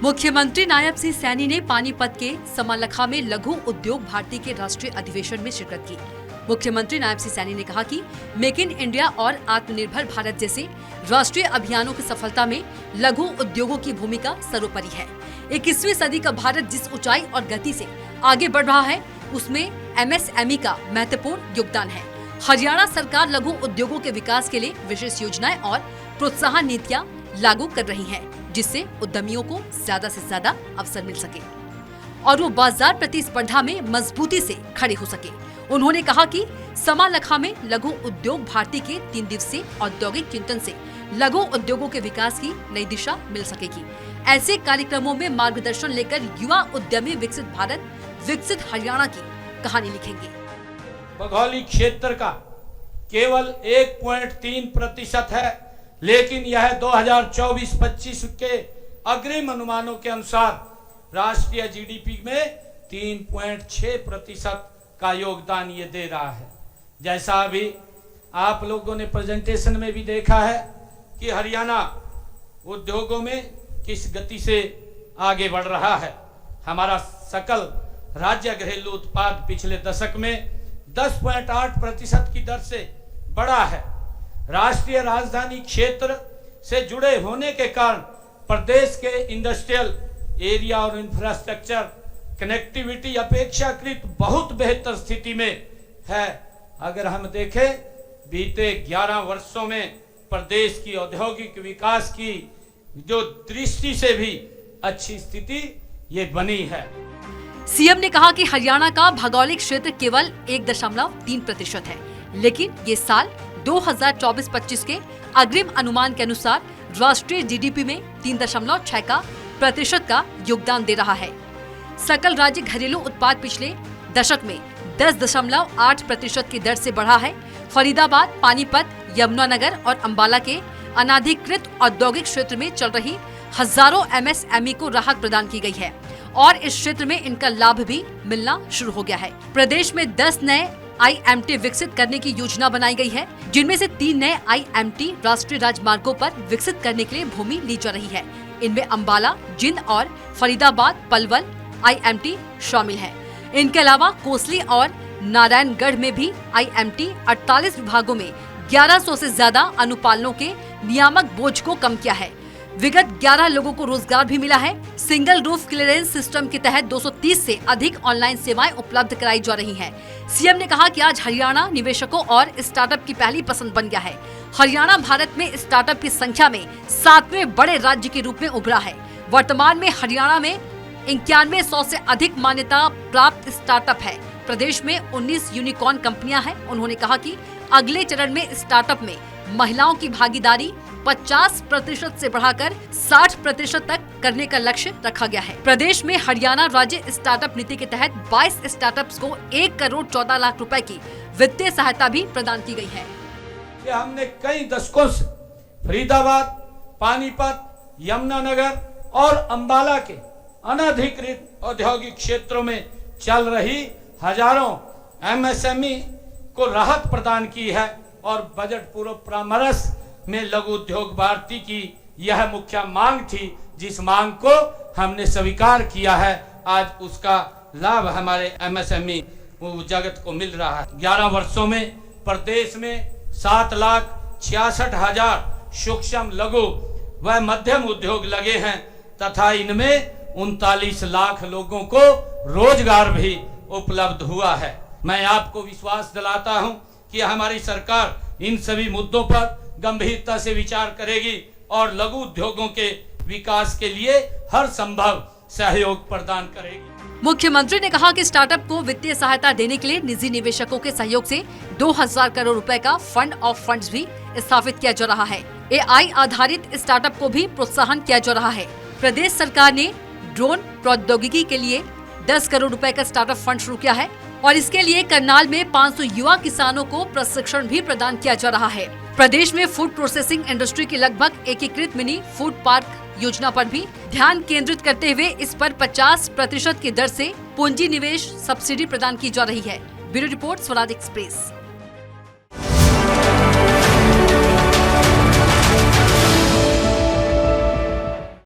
मुख्यमंत्री नायब सिंह सैनी ने पानीपत के समालखा में लघु उद्योग भारती के राष्ट्रीय अधिवेशन में शिरकत की। मुख्यमंत्री नायब सिंह सैनी ने कहा कि मेक इन इंडिया और आत्मनिर्भर भारत जैसे राष्ट्रीय अभियानों की सफलता में लघु उद्योगों की भूमिका सर्वोपरि है। 21वीं सदी का भारत जिस ऊंचाई और गति से आगे बढ़ रहा है, उसमें एमएसएमई का महत्वपूर्ण योगदान है। हरियाणा सरकार लघु उद्योगों के विकास के लिए विशेष योजनाएं और प्रोत्साहन नीतियां लागू कर रही है, जिससे उद्यमियों को ज्यादा से ज्यादा अवसर मिल सके और वो बाजार प्रतिस्पर्धा में मजबूती से खड़े हो सके। उन्होंने कहा कि समालखा में लघु उद्योग भारती के 3 दिवसीय औद्योगिक चिंतन से लघु उद्योगों के विकास की नई दिशा मिल सकेगी। ऐसे कार्यक्रमों में मार्गदर्शन लेकर युवा उद्यमी विकसित भारत, विकसित हरियाणा की कहानी लिखेंगे। भौगोलिक क्षेत्र का केवल 1.3% है, लेकिन यह 2024-25 के अग्रिम अनुमानों के अनुसार राष्ट्रीय जीडीपी में 3.6% का योगदान ये दे रहा है। जैसा अभी आप लोगों ने प्रेजेंटेशन में भी देखा है कि हरियाणा उद्योगों में किस गति से आगे बढ़ रहा है। हमारा सकल राज्य घरेलू उत्पाद पिछले दशक में 10.8% की दर से बढ़ा है। राष्ट्रीय राजधानी क्षेत्र से जुड़े होने के कारण प्रदेश के इंडस्ट्रियल एरिया और इंफ्रास्ट्रक्चर कनेक्टिविटी अपेक्षाकृत बहुत बेहतर स्थिति में है। अगर हम देखें, बीते 11 वर्षों में प्रदेश की औद्योगिक विकास की जो दृष्टि से भी अच्छी स्थिति ये बनी है। सीएम ने कहा कि हरियाणा का भौगोलिक क्षेत्र केवल 1.3% है, लेकिन ये साल 2024-25 के अग्रिम अनुमान के अनुसार राष्ट्रीय जीडीपी में 3.6% का योगदान दे रहा है। सकल राज्य घरेलू उत्पाद पिछले दशक में 10.8% की दर से बढ़ा है। फरीदाबाद, पानीपत, यमुनानगर और अंबाला के अनाधिकृत औद्योगिक क्षेत्र में चल रही हजारों एमएसएमई को राहत प्रदान की गई है और इस क्षेत्र में इनका लाभ भी मिलना शुरू हो गया है। प्रदेश में 10 नए आईएमटी विकसित करने की योजना बनाई गई है, जिनमें से 3 नए आईएमटी राष्ट्रीय राजमार्गों पर विकसित करने के लिए भूमि ली जा रही है। इनमें अंबाला, जिंद और फरीदाबाद पलवल आईएमटी शामिल है। इनके अलावा कोसली और नारायणगढ़ में भी आईएमटी 48 विभागों में 1100 से ज्यादा अनुपालनों के नियामक बोझ को कम किया है। विगत 11 लोगों को रोजगार भी मिला है। सिंगल रूफ क्लियरेंस सिस्टम के तहत 230 से अधिक ऑनलाइन सेवाएं उपलब्ध कराई जा रही हैं। सीएम ने कहा कि आज हरियाणा निवेशकों और स्टार्टअप की पहली पसंद बन गया है। हरियाणा भारत में स्टार्टअप की संख्या में 7वें बड़े राज्य के रूप में उभरा है। वर्तमान में हरियाणा में 9100 से अधिक मान्यता प्राप्त स्टार्टअप है। प्रदेश में 19 यूनिकॉर्न कंपनियां हैं। उन्होंने कहा कि अगले चरण में स्टार्टअप में महिलाओं की भागीदारी 50% से बढ़ाकर 60% तक करने का लक्ष्य रखा गया है। प्रदेश में हरियाणा राज्य स्टार्टअप नीति के तहत 22 स्टार्टअप्स को 1,14,00,000 रुपए की वित्तीय सहायता भी प्रदान की गई है। हमने कई दशकों से फरीदाबाद, पानीपत, यमुनानगर और अंबाला के अनधिकृत औद्योगिक क्षेत्रों में चल रही हजारों एमएसएमई को राहत प्रदान की है और बजट पूर्व परामर्श में लघु उद्योग भारती की यह मुख्य मांग थी, जिस मांग को हमने स्वीकार किया है। आज उसका लाभ हमारे एमएसएमई जगत को मिल रहा है। 11 वर्षों में प्रदेश में 7,66,000 सूक्ष्म, लघु व मध्यम उद्योग लगे हैं तथा इनमें 39 लाख लोगों को रोजगार भी उपलब्ध हुआ है। मैं आपको विश्वास दिलाता हूं कि हमारी सरकार इन सभी मुद्दों पर गंभीरता से विचार करेगी और लघु उद्योगों के विकास के लिए हर संभव सहयोग प्रदान करेगी। मुख्यमंत्री ने कहा कि स्टार्टअप को वित्तीय सहायता देने के लिए निजी निवेशकों के सहयोग से 2000 करोड़ रुपए का फंड ऑफ फंड्स भी स्थापित किया जा रहा है। एआई आधारित स्टार्टअप को भी प्रोत्साहन किया जा रहा है। प्रदेश सरकार ने ड्रोन प्रौद्योगिकी के लिए 10 करोड़ रुपए का स्टार्टअप फंड शुरू किया है और इसके लिए करनाल में 500 युवा किसानों को प्रशिक्षण भी प्रदान किया जा रहा है। प्रदेश में फूड प्रोसेसिंग इंडस्ट्री की लगभग एकीकृत मिनी फूड पार्क योजना पर भी ध्यान केंद्रित करते हुए इस पर 50% की दर से पूंजी निवेश सब्सिडी प्रदान की जा रही है। Bureau report, Swaraj express.